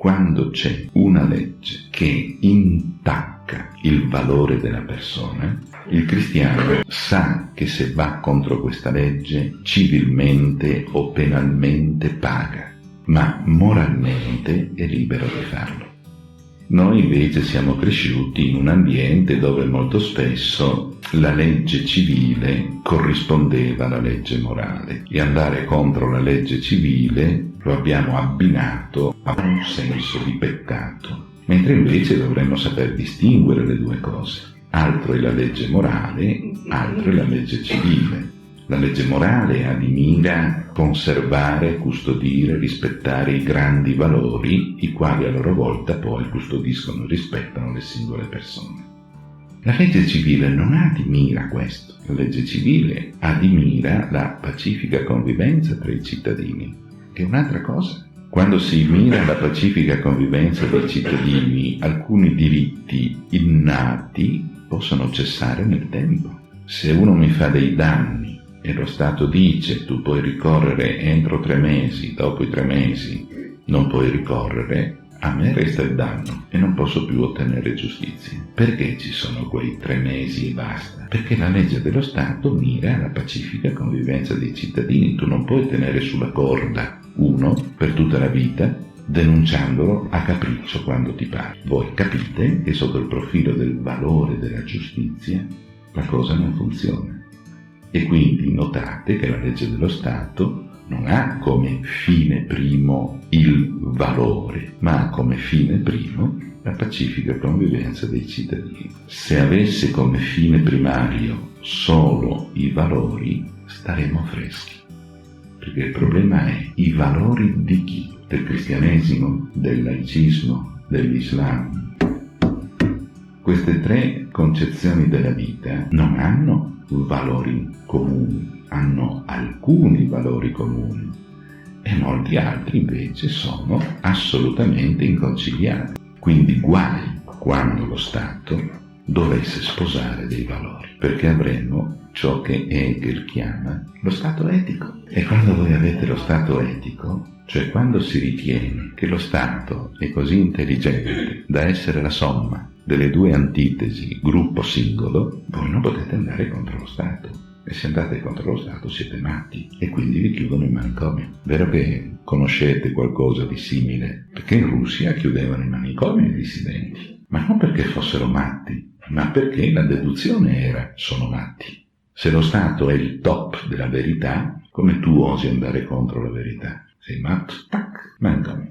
Quando c'è una legge che intacca il valore della persona, il cristiano sa che se va contro questa legge civilmente o penalmente paga, ma moralmente è libero di farlo. Noi invece siamo cresciuti in un ambiente dove molto spesso la legge civile corrispondeva alla legge morale e andare contro la legge civile lo abbiamo abbinato a un senso di peccato, mentre invece dovremmo saper distinguere le due cose. Altro è la legge morale, altro è la legge civile. La legge morale ha di mira conservare, custodire, rispettare i grandi valori, i quali a loro volta poi custodiscono e rispettano le singole persone. La legge civile non ha di mira questo. La legge civile ha di mira la pacifica convivenza tra i cittadini, che è un'altra cosa. Quando si mira alla pacifica convivenza dei cittadini, alcuni diritti innati possono cessare nel tempo. Se uno mi fa dei danni e lo Stato dice tu puoi ricorrere entro 3 mesi, dopo i 3 mesi non puoi ricorrere, a me resta il danno e non posso più ottenere giustizia. Perché ci sono quei 3 mesi e basta? Perché la legge dello Stato mira alla pacifica convivenza dei cittadini. Tu non puoi tenere sulla corda uno per tutta la vita denunciandolo a capriccio quando ti pare. Voi capite che sotto il profilo del valore della giustizia la cosa non funziona. E quindi notate che la legge dello Stato non ha come fine primo il valore, ma ha come fine primo la pacifica convivenza dei cittadini. Se avesse come fine primario solo i valori, staremmo freschi. Perché il problema è i valori di chi? Del cristianesimo, del laicismo, dell'Islam. Queste 3 concezioni della vita non hanno valori comuni, hanno alcuni valori comuni e molti altri invece sono assolutamente inconciliabili. Quindi guai quando lo Stato dovesse sposare dei valori, perché avremo ciò che Hegel chiama lo Stato etico. E quando voi avete lo Stato etico, cioè quando si ritiene che lo Stato è così intelligente da essere la somma delle 2 antitesi gruppo-singolo, voi non potete andare contro lo Stato. E se andate contro lo Stato siete matti e quindi vi chiudono in manicomio. Vero che conoscete qualcosa di simile? Perché in Russia chiudevano i manicomi ai dissidenti, ma non perché fossero matti, ma perché la deduzione era sono matti. Se lo Stato è il top della verità, come tu osi andare contro la verità? Sei matto, tac, manicomio.